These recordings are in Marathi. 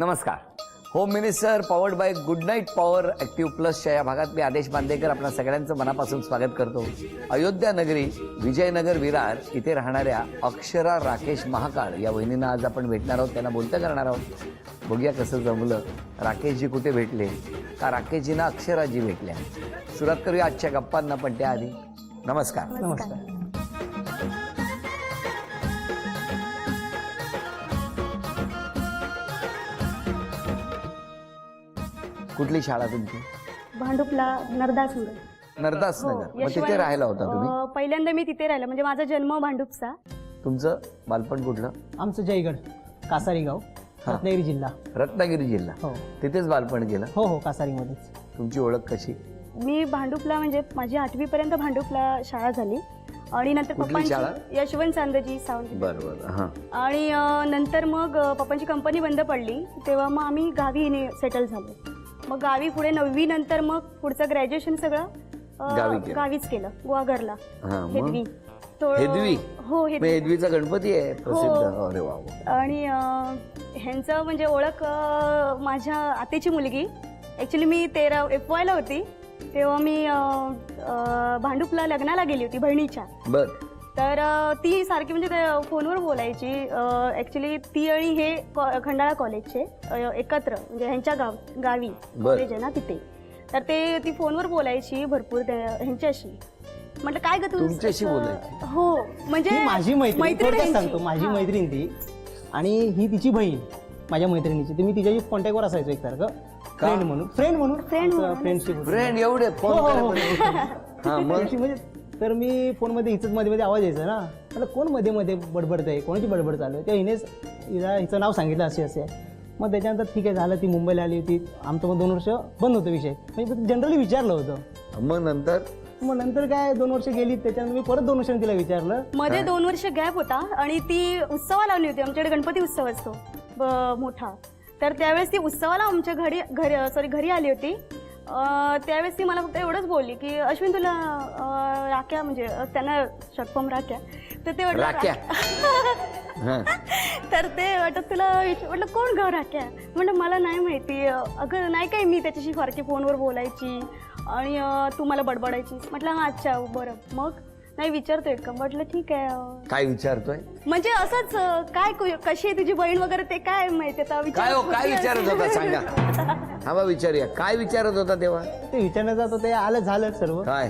नमस्कार. Home minister powered by Good knight power active प्लसच्या या भागात मी आदेश बांदेकर आपल्या सगळ्यांचं मनापासून स्वागत करतो. अयोध्या नगरी विजयनगर विरार इथे राहणाऱ्या अक्षरा राकेश महाकाळ या वहिनींना आज आपण भेटणार आहोत, त्यांना बोलतं करणार आहोत. बघूया कसं जमलं. राकेशजी कुठे भेटले का राकेशजींना अक्षराजी भेटल्या. सुरुवात करूया आजच्या गप्पांना, पण त्याआधी नमस्कार. नमस्कार. कुठली शाळा तुमची? भांडुपला नरदासनगर. नरदासनगर. मग तिथे राहायला होता तुम्ही? पहिल्यांदा मी तिथे राहिला, म्हणजे माझा जन्म भांडुपचा. तुमचं बालपण कुठलं? आमचं जयगड कासारी गाव, रत्नागिरी जिल्हा. रत्नागिरी जिल्हा. हो तिथेच बालपण गेलं? हो हो कासारीमध्येच. तुमची ओळख कशी? मी भांडुपला म्हणजे माझी 8वी पर्यंत भांडुपला शाळा झाली आणि नंतर कुठली शाळा? यशवंत चांदजी सावंत. बरोबर. हां. आणि नंतर मग पप्पांची कंपनी बंद पडली, तेव्हा मग आम्ही गावी सेटल झालो. मग गावी पुढे 9वी नंतर मग पुढचं ग्रॅज्युएशन सगळं गावीच केलं, गुहागरला. हेदवी. हेदवी? हो, हेदवीचा गणपती आहे प्रसिद्ध. अरे वा. आणि ह्यांचं म्हणजे ओळख माझ्या आतेची मुलगी. ॲक्च्युली मी 13 FY ला होती तेव्हा मी भांडुपला लग्नाला गेली होती बहिणीच्या. बर. तर ती सारखी म्हणजे फोनवर बोलायची. ॲक्च्युली ती आणि हे खंडाळा कॉलेजचे एकत्र, म्हणजे ह्यांच्या गावी कॉलेज आहे ना तिथे. तर ती फोनवर बोलायची भरपूर ह्यांच्याशी. म्हटलं काय ग तुमच्याशी बोलायची? हो, म्हणजे माझी मैत्रीण सांगतो. माझी मैत्रीण ती, आणि ही तिची बहीण माझ्या मैत्रिणीची. तर मी तिच्याशी कॉन्टॅक्टवर असायचो एकसारखं, फ्रेंड म्हणून फ्रेंडशिप. फ्रेंड एवढे फोन म्हणजे. तर मी फोनमध्ये हिच मध्ये आवाज यायचा ना, म्हटलं कोण मध्ये मध्ये बडबडत आहे, कोणाची बडबड चालू आहे. त्या हिचं नाव सांगितलं असे असे. मग त्याच्यानंतर ठीक आहे झालं, ती मुंबईला आली होती. आमचं मग 2 वर्ष बंद होतं विषय, म्हणजे जनरली विचारलं होतं. मग नंतर काय 2 वर्ष गेली, त्याच्यानंतर मी परत 2 वर्षांनी तिला विचारलं. मध्ये 2 वर्ष गॅप होता आणि ती उत्सवाला आली होती. आमच्याकडे गणपती उत्सव असतो मोठा. तर त्यावेळेस ती उत्सवाला आमच्या घरी आली होती. त्यावेळेस ती मला फक्त एवढंच बोलली की अश्विन तुला राख्या, म्हणजे त्यांना शॉर्ट फॉर्म राख्या. तर ते राख्या. तर ते वाटत तुला म्हटलं कोण ग राख्या. म्हटलं मला नाही माहिती. अगं नाही काय, मी त्याच्याशी फारकी फोनवर बोलायची आणि तू मला बडबडायची. म्हटलं हा अच्छा बरं. मग नाही विचारतोय का. म्हटलं ठीक आहे. काय विचारतोय म्हणजे असंच काय कशी आहे तुझी बहीण वगैरे, ते काय माहिती आता काय विचारत होता सांगा. हा बा विचारूया, काय विचारत होता तेव्हा? ते विचारण्याचं आता ते आलं झालं सर्व. काय?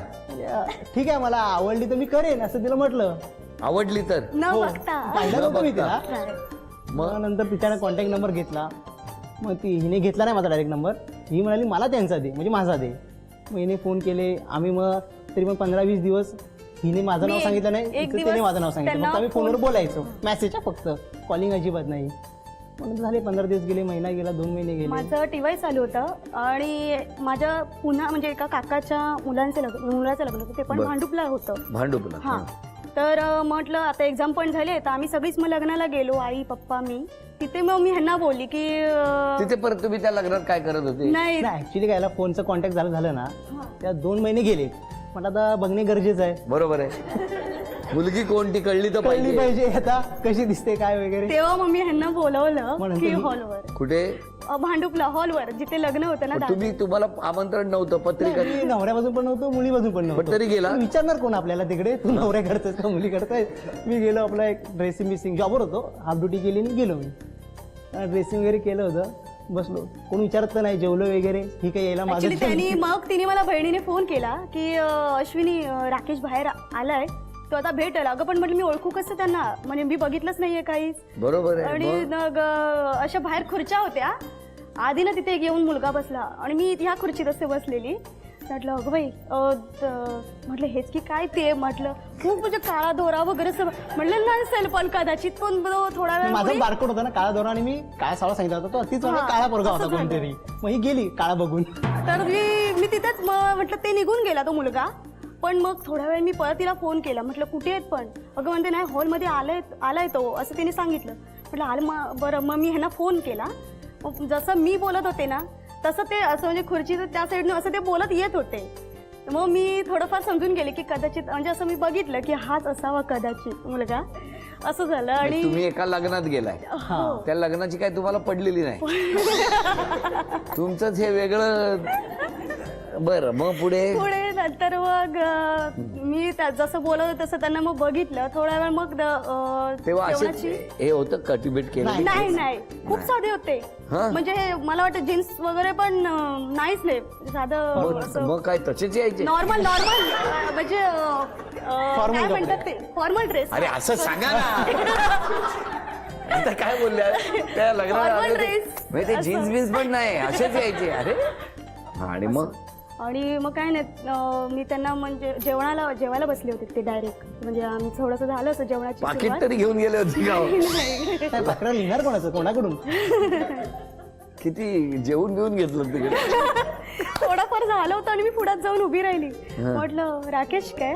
ठीक आहे, मला आवडली तर मी करेन असं तिला म्हटलं. आवडली तर न बघता पाहिलं होतं मी तिला. मग नंतर तिच्याने कॉन्टॅक्ट नंबर घेतला. मग हिने घेतला नाही माझा डायरेक्ट नंबर. ही म्हणाली मला त्यांचा दे, म्हणजे माझा दे. मग हिने फोन केले. आम्ही मग तरी मग 15-20 दिवस हिने माझं नाव सांगितलं नाही, तिने माझं नाव सांगितलं. फक्त आम्ही फोनवर बोलायचो, मेसेजच्या फक्त, कॉलिंग अजिबात नाही. मग झाले 15 दिवस गेले, महिना गेला, 2 महिने गेले. माझं TY चालू होतं आणि माझ्या पुन्हा म्हणजे एका काकाच्या मुलाचं लग्न होतं, ते पण भांडुपला होतं. भांडुपला. हां. तर म्हटलं आता एक्झाम पण झाले, तर आम्ही सगळीच मग लग्नाला गेलो, आई पप्पा मी. तिथे मग मी ह्यांना बोलली की तिथे परत तुम्ही त्या लग्नात काय करत होते? नाही ऍक्च्युली काय, फोनचं कॉन्टॅक्ट झालं ना, त्या 2 महिने गेले. म्हटलं आता बघणे गरजेचं आहे. बरोबर आहे. मुलगी कोणती कळली तर पाहिजे, आता कशी दिसते काय वगैरे. तेव्हा मग मी ह्यांना बोलवलं की हॉलवर. कुठे? भांडुपला हॉलवर, जिथे लग्न होतं ना. तुम्हाला आमंत्रण नव्हतं, पत्रिका नवऱ्यापासून पण नव्हतं, मुलीपासून पण नव्हतं. तरी गेला? विचारणार कोण आपल्याला तिकडे, तू नवऱ्याकडचं का मुलीकडचं. मी गेलो, आपला एक ड्रेसिंग जॉबवर होतो, हाफ ड्युटी केली आणि गेलो. मी ड्रेसिंग वगैरे केलं होतं, बसलो. कोण विचारत नाही, जेवलो वगैरे. ही काही यायला माझं. मग तिने मला बहिणीने फोन केला की अश्विनी राकेश बाहेर आलाय, तो आता भेटेल. अगं पण म्हटलं मी ओळखू कसं त्यांना, म्हणजे मी बघितलंच नाहीये काहीच. बरोबर आहे. आणि मग अशा बाहेर खुर्च्या होत्या. आधी ना तिथे एक येऊन मुलगा बसला आणि मी ह्या खुर्चीत असे बसलेली. म्हटलं अगं बाई, म्हटलं हेच की काय ते. म्हटलं खूप म्हणजे काळा दोरा वगैरे म्हटलं नसेल, पण कदाचित पण थोडा वेळ. माझा बारकोड होता ना काळा दोरा, आणि मी काळा सावळा सांगितला होता, तो अतिच काळा पोरगा होता कोणतरी. मग ही गेली काळा बघून. तर मी तिथेच म्हटलं ते निघून गेला तो मुलगा. पण मग थोड्या वेळ मी परत तिला फोन केला. म्हटलं कुठे आहेत पण. अगं म्हणते नाही हॉलमध्ये आलाय तो, असं तिने सांगितलं. म्हटलं आलं बरं. मग मी ह्यांना फोन केला. जसं मी बोलत होते ना तसं ते असं म्हणजे खुर्चीचं त्या साईडनं असं ते बोलत येत होते. मग मी थोडंफार समजून गेले की कदाचित, म्हणजे असं मी बघितलं की हाच असावा कदाचित मुलगा. असं झालं. आणि तुम्ही एका लग्नात गेलाय, त्या लग्नाची काय तुम्हाला पडलेली नाही, तुमचंच हे वेगळं. बरं, मग पुढे नंतर मग मी जसं बोलत होते तसं त्यांना मग बघितलं थोडा वेळ. मग तेव्हा असे हे होतं कटिबेट केलं? नाही, खूप साधे होते. म्हणजे मला वाटतं जीन्स वगैरे पण नाहीच नाही, साधं मग काय तसेच यायचे? नॉर्मल म्हणजे काय म्हणतात ते फॉर्मल ड्रेस. अरे असं सांगा ना. आता काय बोलल्या त्या लग्नात Formal dress. म्हणजे ते जीन्स बीन्स पण नाही, असेच यायचे. अरे आणि मग काय नाही, मी त्यांना म्हणजे जेवायला बसले होते ते डायरेक्ट. म्हणजे आमचं थोडंसं झालं असं जेवणाची पाकिट सुरुवात. तरी घेऊन गेले होते का? काय तक्रार लिहिणार कोणाचं, कोणाकडून? किती जेवून घेऊन घेतलं तिकडे? थोडंफार झालं होतं आणि मी पुढात जाऊन उभी राहिली. म्हटलं राकेश काय?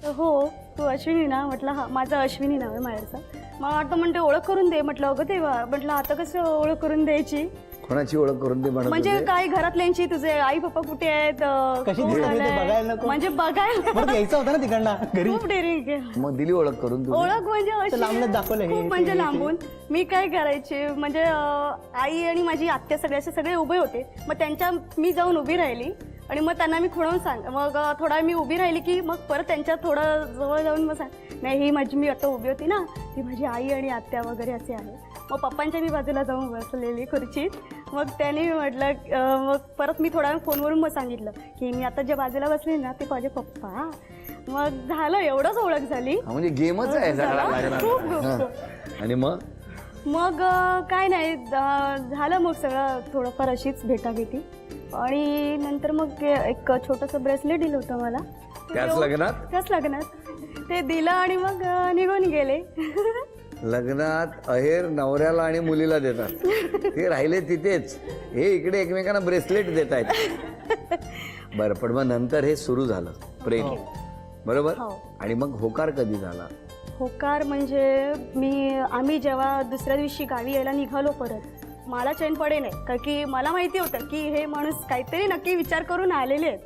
हो, तू अश्विनी ना? म्हटलं हा, माझं अश्विनी नाव आहे माहेरचं. मला वाटतं म्हणते ओळख करून दे. म्हटलं अगं तेव्हा, म्हटलं आता कसं ओळख करून द्यायची? कोणाची ओळख करून दे म्हणजे काय घरातल्यांची, तुझे आई पप्पा कुठे आहेत, कशी कोण दिसते ते आलंय? बघायला नको? म्हणजे बघायला परत यायचं होतं ना तिकडनं घरी. खूप डेअरिंग आहे. मग दिली ओळख करून तुम्ही? ओळख म्हणजे अशी लांबूनच दाखवलं हे, खूप ते, म्हणजे हे, ते. लांबून. मी काय करायचे म्हणजे आई आणि माझी आत्या सगळे उभे होते. मग मी जाऊन उभी राहिली आणि मग त्यांना मी खुणवून मग थोडा मी उभी राहिली की मग परत त्यांच्या थोडं जवळ जाऊन मग नाही, ही माझी, मी आता उभी होती ना, ती माझी आई आणि आत्या वगैरे असे आहे. मग पप्पांच्या मी बाजूला जाऊन बसलेली खुर्चीत. मग त्यांनी म्हटलं, मग परत मी थोडा वेळ फोनवरून मग सांगितलं की मी आता ज्या बाजूला बसली ना ते माझे पप्पा. मग झालं, एवढंच ओळख झाली. म्हणजे गेमच आहे सगळा खूप लागणार. आणि मग काय नाही झालं. मग सगळं थोडंफार अशीच भेटाभेटी. आणि नंतर मग एक छोटंसं ब्रेसलेट दिलं होतं मला त्याच लग्नात ते दिलं आणि मग निघून गेले. लग्नात अहेर नवऱ्याला आणि मुलीला देतात, ते राहिले तिथेच, हे इकडे एकमेकांना ब्रेसलेट देत आहेत. बरं, पण मग नंतर हे सुरू झालं प्रेम, बरोबर? आणि मग होकार कधी झाला? होकार म्हणजे आम्ही जेव्हा दुसऱ्या दिवशी गावी यायला निघालो परत, मला चैन पडे नाही, कारण की मला माहिती होतं की हे माणूस काहीतरी नक्की विचार करून आलेले आहेत.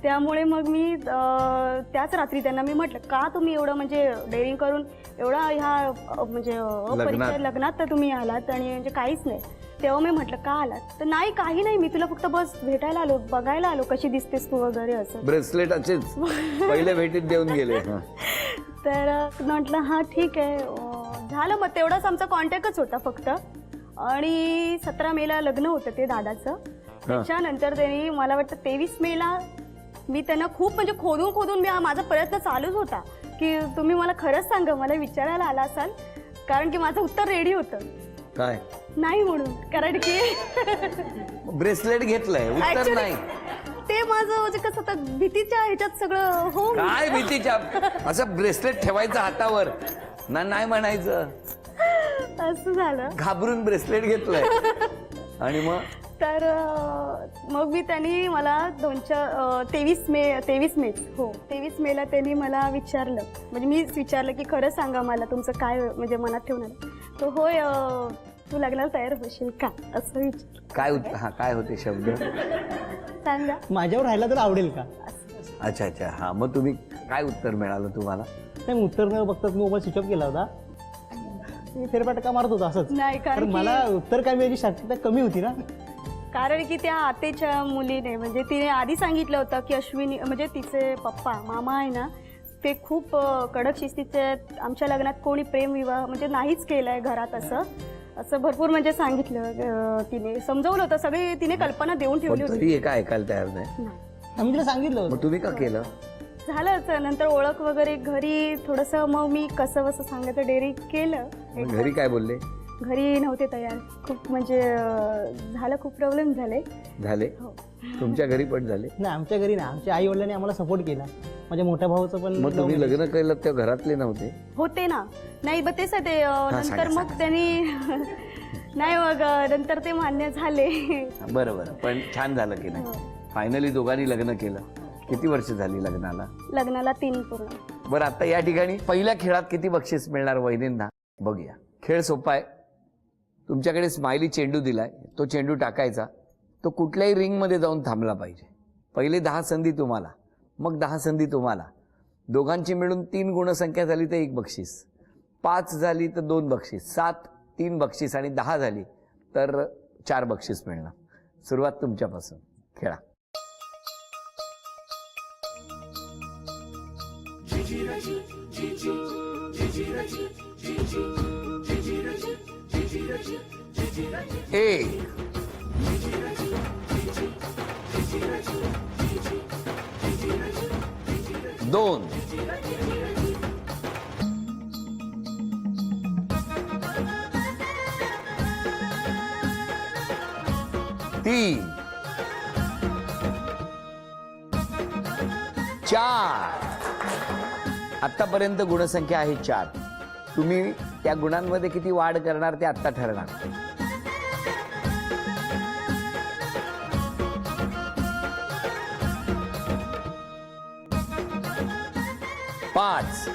त्यामुळे मग मी त्याच रात्री त्यांना मी म्हटलं, का तुम्ही एवढं म्हणजे डेअरिंग करून एवढा ह्या म्हणजे अपरिचय लग्नात तर तुम्ही आलात आणि म्हणजे काहीच नाही. तेव्हा मी म्हटलं का आलात? तर नाही, काही नाही, मी तुला फक्त बस भेटायला आलो, बघायला आलो कशी दिसतेस तू वगैरे असं. ब्रेसलेट असेच पहिल्या भेटीत देऊन गेले. तर म्हटलं हां ठीक आहे. झालं, मग तेवढाच आमचा कॉन्टॅक्टच होता फक्त. आणि 17 मेला लग्न होतं ते दादाचं. त्याच्यानंतर त्यांनी मला वाटतं 23 मेला मी त्यांना खूप म्हणजे खोदून माझा प्रयत्न चालूच होता की तुम्ही मला खरंच सांगा, मला विचारायला आला असाल, कारण की माझं उत्तर रेडी होतं. काय नाही म्हणून, कारण की ब्रेसलेट घेतलंय, उत्तर नाही. ते माझं म्हणजे कसं तर भीतीच्या ह्याच्यात सगळं. हो, काय भीतीच्या? असं ब्रेसलेट ठेवायचं हातावर ना, नाही म्हणायचं. असं झालं, घाबरून ब्रेसलेट घेतलंय. आणि मग त्यांनी मला 23 मेला त्यांनी मला विचारलं, म्हणजे मीच विचारलं की खरं सांगा मला तुमचं काय म्हणजे मनात ठेवणार. तो होय, तू लग्नाला तयार होशील का असं विचार. काय होते शब्द सांगा, माझ्यावर राहिला तर आवडेल का? अच्छा. हा, मग तुम्ही काय उत्तर मिळालं तुम्हाला? नाही, उत्तर न बघताच मोबाईल स्विच ऑफ केला होता. मी फेरफटका मारत होता असंच. नाही, कारण मला उत्तर काय मिळायची शक्यता कमी होती ना, कारण की त्या आतेच्या मुलीने म्हणजे तिने आधी सांगितलं होतं की अश्विनी म्हणजे तिचे पप्पा मामा आहे ना, ते खूप कडक शिस्तीचे. आमच्या लग्नात कोणी प्रेमविवाह म्हणजे नाहीच केलंय घरात, असं भरपूर म्हणजे सांगितलं. तिने समजवलं होतं, सगळी तिने कल्पना देऊन ठेवली होती. तरी हे काय ऐकायला तयार नाही. आम्ही तिला सांगितलं. मग तुम्ही का केलं? झालं नंतर ओळख वगैरे घरी थोडंसं, मग मी कसं सांगायचं डेअरिंग केलं. घरी काय बोलले? घरी नव्हते तयार, खूप म्हणजे झालं, खूप प्रॉब्लेम झाले. तुमच्या घरी पण झाले? नाही, आमच्या घरी नाही. आमच्या आई वडिलांनी आम्हाला सपोर्ट केला. माझ्या मोठ्या भावाचं पण. मग तुम्ही लग्न केलं तेव्हा घरातले नव्हते? होते ना. नाही, मग तेच ते नंतर मग त्यांनी नाही, मग नंतर ते मान्य झाले. बरोबर, पण छान झालं की नाही? फायनली दोघांनी लग्न केलं. किती वर्ष झाली लग्नाला? 3 पूर्ण. बरं, आता या ठिकाणी पहिल्या खेळात किती बक्षीस मिळणार वहिनींना बघूया. खेळ सोपा आहे. तुमच्याकडे स्माइली चेंडू दिलाय, तो चेंडू टाकायचा, तो कुठल्याही रिंगमध्ये जाऊन थांबला पाहिजे. पहिले 10 संधी तुम्हाला, मग 10 संधी तुम्हाला. दोघांची मिळून 3 गुणसंख्या झाली तर 1 बक्षीस. 5 झाली तर 2 बक्षीस, 7 3 बक्षीस आणि 10 झाली तर 4 बक्षीस मिळणार. सुरुवात तुमच्यापासून, खेळा. एक, दोन, तीन, 4. आतापर्यंत गुणसंख्या आहे 4. तुम्ही त्या गुणांमध्ये किती वाढ करणार ते आत्ता ठरणार. 5,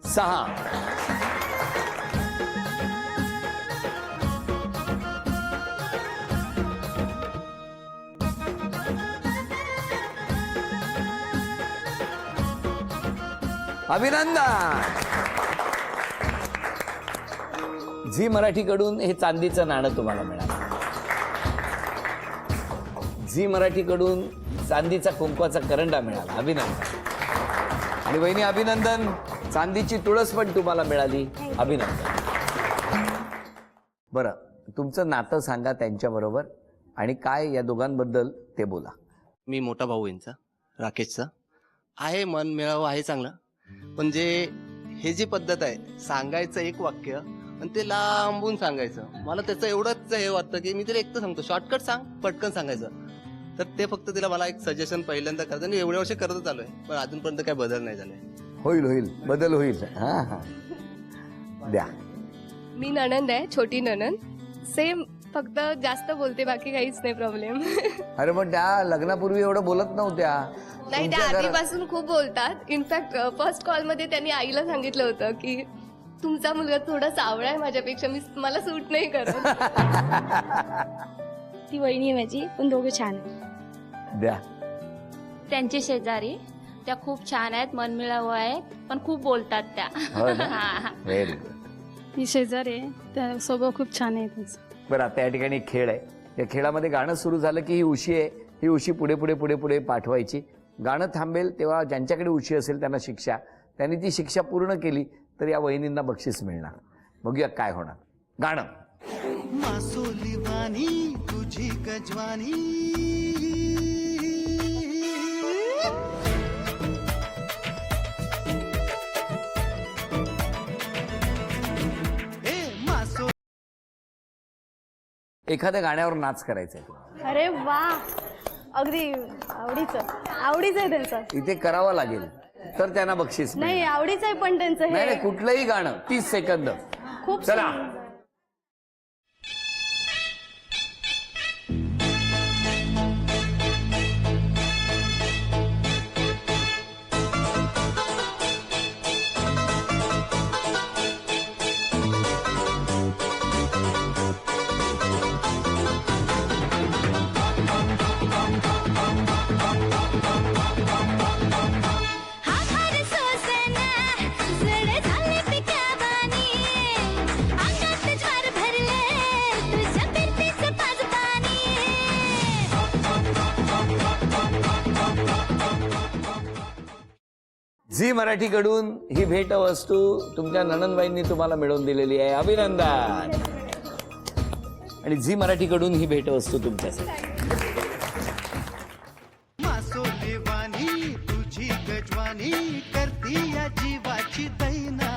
6, 'अभिनंदन. झी मराठीकडून हे चांदीचं नाणं तुम्हाला मिळालं. झी मराठीकडून चांदीचा कुंकवाचा करंडा मिळाला. अभिनंदन. आणि वहिनी अभिनंदन, चांदीची तुळस पण तुम्हाला मिळाली. अभिनंदन. बरं, तुमचं नातं सांगा त्यांच्याबरोबर आणि काय या दोघांबद्दल ते बोला. मी मोठा भाऊ यांचा, राकेशचा आहे. मन मिळावं आहे चांगलं, पण जे हे जी पद्धत आहे सांगायचं एक वाक्य आणि ते लांबून सांगायचं, मला त्याचं एवढंच हे वाटतं की मी तिला एकटं सांगतो, शॉर्टकट सांग, पटकन सांगायचं. तर ते फक्त तिला मला एक सजेशन पहिल्यांदा करतं आणि एवढ्या वर्ष करतच आलोय, पण अजूनपर्यंत काही बदल नाही झालाय. होईल होईल, बदल होईल. हा हा, द्या. मी नणंद आहे, छोटी नणंद. सेम, फक्त जास्त बोलते, बाकी काहीच नाही प्रॉब्लेम. अरे पण त्या लग्नापूर्वी एवढं बोलत नव्हत्या. नाही, त्या तुमच्या घरात- आधीपासून खूप बोलतात. इनफॅक्ट फर्स्ट कॉल मध्ये त्यांनी आईला सांगितलं होतं की तुमचा मुलगा थोडा सावळा आहे माझ्यापेक्षा, मला सूट नाही करत. ती वहिनी आहे माझी, पण दोघे छान आहेत. द्या. त्यांचे शेजारी, त्या खूप छान आहेत, मनमिळावू आहेत, पण खूप बोलतात त्या. हो ना? हा. Very good. ती शेजारी आहे, त्या स्वभाव खूप छान आहे त्यांचा. बरं, आता या ठिकाणी खेळ आहे. या खेळामध्ये गाणं सुरू झालं की ही उशी आहे, ही उशी पुढे पुढे पुढे पुढे पाठवायची. गाणं थांबेल तेव्हा ज्यांच्याकडे उशी असेल त्यांना शिक्षा. त्यांनी ती शिक्षा पूर्ण केली तर या वहिनींना बक्षीस मिळणार. बघूया काय होणार. गाणं. मासोली वाणी तुझी गजवानी, ए मासो. एखाद्या गाण्यावर नाच करायचा आहे. अरे वा, अगदी आवडीचं आहे त्यांचं. इथे करावं लागेल तर त्यांना बक्षीस मिळेल. नाही, आवडीचं आहे पण त्यांचं नाही हे नाही, कुठलंही गाणं 30 सेकंद. खूप चला. झी मराठीकडून ही भेटवस्तू तुमच्या नणंदबाईंनी तुम्हाला मिळवून दिलेली आहे. अभिनंदन. आणि झी मराठीकडून ही भेटवस्तू तुमच्यासाठी. मासोली वाणी तुझी गजवानी, करती या जीवाची दैना.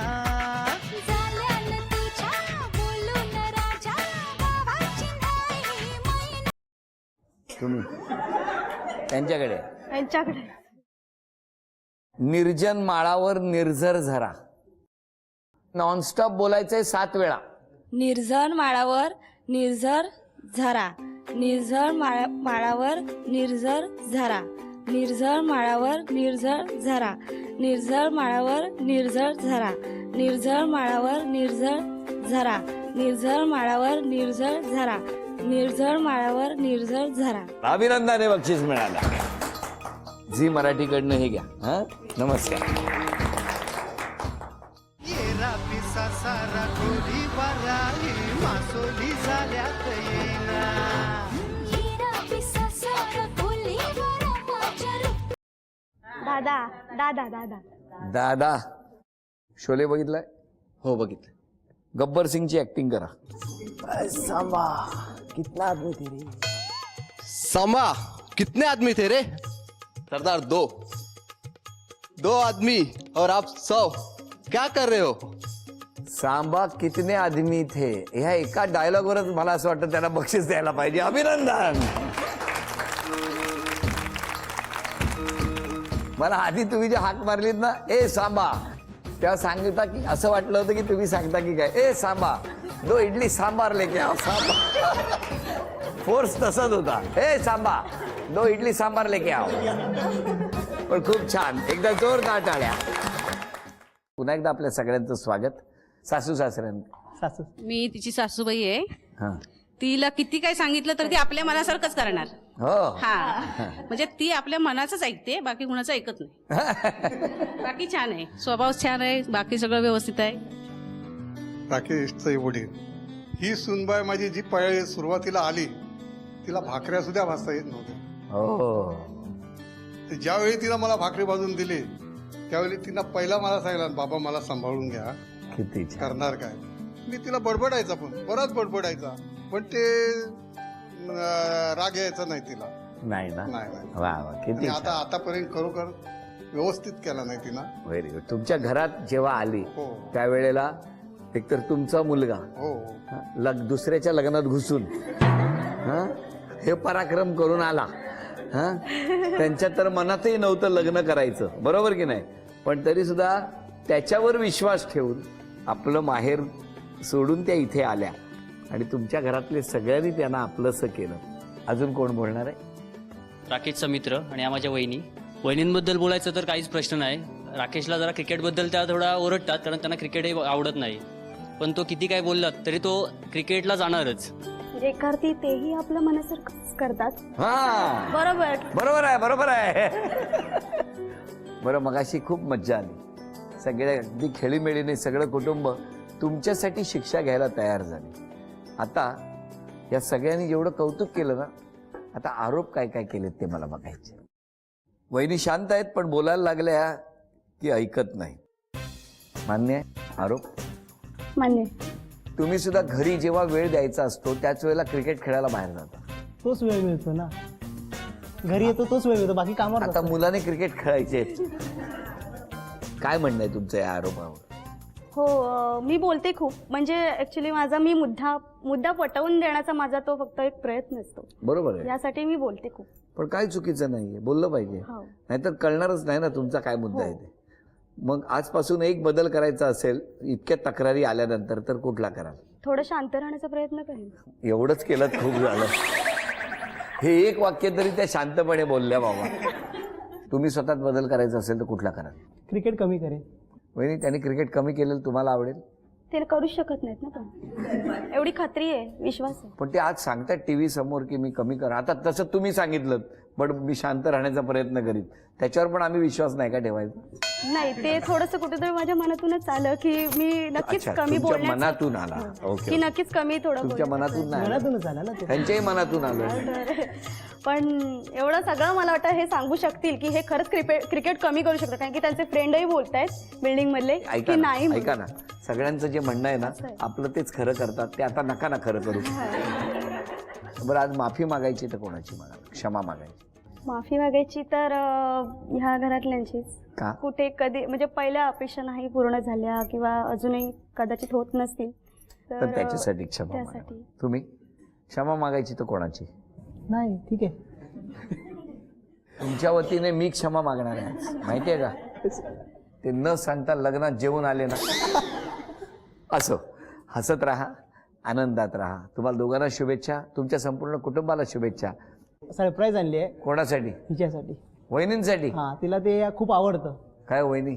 तुम्ही त्यांच्याकडे. त्यांच्याकडे. निर्जन माळावर निर्झर झरा. नॉनस्टॉप बोलायचंय 7 वेळा. निर्झर माळावर निर्झर झरा, निर्झर माळावर निर्झर झरा, निर्झर माळावर निर्झर झरा, निर्झर माळावर निर्झर झरा, निर्झर माळावर निर्झर झरा, निर्झर माळावर निर्झर झरा, निर्झर माळावर निर्झर झरा. अभिनंदन. बक्षीस मिळालं. झी मराठीकडनं हे घ्या. हा, नमस्कार. येरा पिसा सारा कोरी वाराई मासोली झाल्यात येईना. दादा दादा दादा दादा शोले बघितलाय? हो बघितलं. गब्बर सिंगची ऍक्टिंग करा. सांबा कितना आदमी थे रे. सांबा कितने आदमी थे रे? सरदार दो आदमी और आप 100 क्या कर रहे हो? सांबा कितने आदमी थे ह्या एका डायलॉगवरच मला असं वाटतं त्यांना बक्षीस द्यायला पाहिजे. अभिनंदन. मला आधी तुम्ही जे हाक मारलीत ना, ए सांबा, तेव्हा सांगता की असं वाटलं होतं की तुम्ही सांगता की काय, ए सांबा 2 इडली सांबार लेके आओ. सांबा फोर्स तसाच होता. ए सांबा 2 इडली सांबार लेके आओ. पण खूप छान. एकदा जोरदार टाळ्या. पुन्हा एकदा आपल्या सगळ्यांचं स्वागत. सासू सासऱ्यांना. सासू मी तिची सासूबाई आहे. हा तिला किती काय सांगितलं तर ती आपल्या मनासारखंच करणार. हो. हा म्हणजे ती आपल्या मनाचंच ऐकते, बाकी कुणाचं ऐकत नाही. बाकी छान आहे, स्वभाव छान आहे, बाकी सगळं व्यवस्थित आहे. राकेशचे वडील ही सुनबाई माझी जी सुरुवातीला आली तिला भाकऱ्या सुद्धा भाजता येत नव्हत्या. हो. तर ज्यावेळी तिला मला भाकरी भाजून दिली त्यावेळी तिनं पहिला मला सांगितलं, बाबा मला सांभाळून घ्या, किती छान. करणार काय. मी तिला बडबडायचा, पण बराच बडबडायचा, पण ते राग यायचा नाही तिला. नाही ना. नाही. वा वा, आणि किती आता आतापर्यंत खरोखर व्यवस्थित केला नाही तिनं. Very good. तुमच्या घरात जेव्हा आली हो त्यावेळेला एकतर तुमचा मुलगा हो दुसऱ्याच्या लग्नात घुसून हा, हे पराक्रम करून आला. हा, त्यांच्या तर मनातही नव्हतं लग्न करायचं, बरोबर की नाही, पण तरी सुद्धा त्याच्यावर विश्वास ठेवून आपलं माहेर सोडून त्या इथे आल्या आणि तुमच्या घरातले सगळ्यांनी त्यांना आपलंसं केलं. अजून कोण बोलणार आहे? राकेशचा मित्र आणि माझ्या वहिनींबद्दल बोलायचं तर काहीच प्रश्न नाही. राकेशला जरा क्रिकेटबद्दल त्या थोडा ओरडतात, कारण त्यांना क्रिकेटही आवडत नाही, पण तो किती काय बोललात तरी तो क्रिकेटला जाणारच. एकारती तेही आपल्या मनासारखंच करतात. हा, बरोबर बरोबर आहे, बरोबर आहे. बरं, मगाशी खूप मज्जा आली. सगळे अगदी खेळीमेळीने सगळं कुटुंब तुमच्यासाठी शिक्षा घ्यायला तयार झाले. आता या सगळ्यांनी जेवढं कौतुक केलं ना, आता आरोप काय काय केलेत ते मला बघायचे. वहिनी शांत आहेत पण बोलायला लागल्या की ऐकत नाही. मान्य आहे आरोप? मान्य. तुम्ही सुद्धा घरी जेव्हा वेळ द्यायचा असतो त्याच वेळेला क्रिकेट खेळायला बाहेर जाता. तोच वेळ मिळतो ना, घरी येतो तोच वेळ मिळतो, बाकी कामावर आता मुलाने क्रिकेट खेळायचे. काय म्हणणं आहे तुमचं या आरोपावर? हो, मी बोलते खूप. म्हणजे ऍक्च्युली माझा मी मुद्दा पटवून देण्याचा माझा तो फक्त एक प्रयत्न असतो. बरोबर आहे. यासाठी मी बोलते खूप. पण काय चुकीचं नाहीये, बोललं पाहिजे. हो. नाहीतर कळणारच नाही ना तुमचा काय मुद्दा आहे ते. मग आजपासून एक बदल करायचा असेल इतक्या तक्रारी आल्यानंतर तर कुठला कराल? थोडं शांत राहण्याचा प्रयत्न करेन. एवढंच केलं खूप झालं. हे एक वाक्य तरी त्या शांतपणे बोलल्या बाबा. तुम्ही स्वतःत बदल करायचा असेल तर कुठला कराल? क्रिकेट कमी करेन. वहिनी, त्यांनी क्रिकेट कमी केलेलं तुम्हाला आवडेल? ते करू शकत नाहीत ना, पण एवढी खात्री आहे, विश्वास आहे. पण ते आज सांगतात टीव्ही समोर की मी कमी करा. आता तसं तुम्ही सांगितलं पण मी शांत राहण्याचा प्रयत्न करीत, त्याच्यावर पण आम्ही विश्वास नाही का ठेवायचा? नाही, ते थोडंसं कुठेतरी माझ्या मनातूनच आलं की मी नक्कीच अच्छा, कमी तुमच्या बोलण्याचं, मनातून आला. ओके, की नक्कीच कमी थोडं तुमच्या बोलण्याचं. मनातून नाही आलं. मनातूनच आला ना ते. त्यांच्याही मनातून आलं. पण एवढं सगळं मला वाटतं हे सांगू शकतील की हे खरंच क्रिकेट कमी करू शकतं, कारण की त्यांचे फ्रेंडही बोलतायत बिल्डिंग मधले ऐका की ना, नाही. ऐका ना, सगळ्यांचं जे म्हणणं आहे ना आपलं तेच खरं करतात ते. आता नका ना खरं करू. बरं, आज माफी मागायची तर कोणाची मागाल? क्षमा मागायची? माफी मागायची तर ह्या घरातल्यांचीच. का? कुठे कधी म्हणजे पहिल्या अपेक्षा नाही पूर्ण झाल्या किंवा अजूनही कदाचित होत नसतील तर त्याच्यासाठी क्षमा मागा. त्यासाठी. तुम्ही क्षमा मागायची तर कोणाची? नाही, ठीक आहे. तुमच्या वतीने मी क्षमा मागणार आहे आज. माहितीये का, ते न सांगता लग्नात जेवून आले ना. असो, हसत राहा, आनंदात राहा. तुम्हाला दोघांना शुभेच्छा, तुमच्या संपूर्ण कुटुंबाला शुभेच्छा. सरप्राईज आणली आहे कोणासाठी? हिच्यासाठी. वहिनींसाठी? हा, तिला ते खूप आवडतं. काय वहिनी?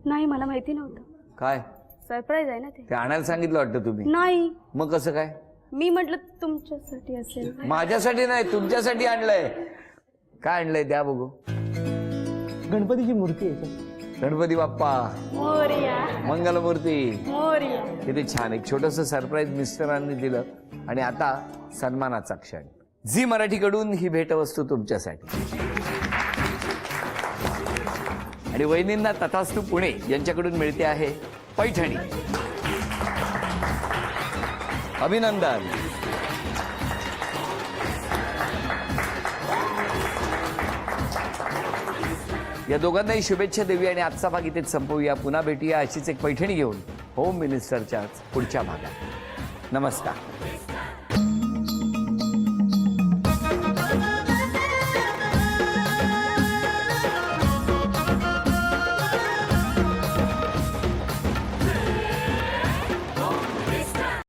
नाही, मला माहिती नव्हतं. काय सरप्राईज आहे ना ते. ते आणायला सांगितलं वाटतं तुम्ही? नाही, मग कसं काय? मी म्हटलं तुमच्यासाठी असेल. माझ्यासाठी नाही, तुमच्यासाठी आणलंय. काय आणलंय द्या बघू. गणपतीची मूर्ती आहे गणपती बाप्पा मोरया मंगलमूर्ती. मोरया. किती छान. एक छोटंसं सरप्राईज मिस्टरांनी दिलं. आणि आता सन्मानाचा क्षण. झी मराठीकडून ही भेटवस्तू तुमच्यासाठी. आणि वहिनींना तथास्तू पुणे यांच्याकडून मिळते आहे पैठणी. अभिनंदन. या दोघांनाही शुभेच्छा देऊया आणि आजचा भाग इथेच संपवूया. पुन्हा भेटूया अशीच एक पैठणी घेऊन होम मिनिस्टरच्याच पुढच्या भागात. नमस्कार.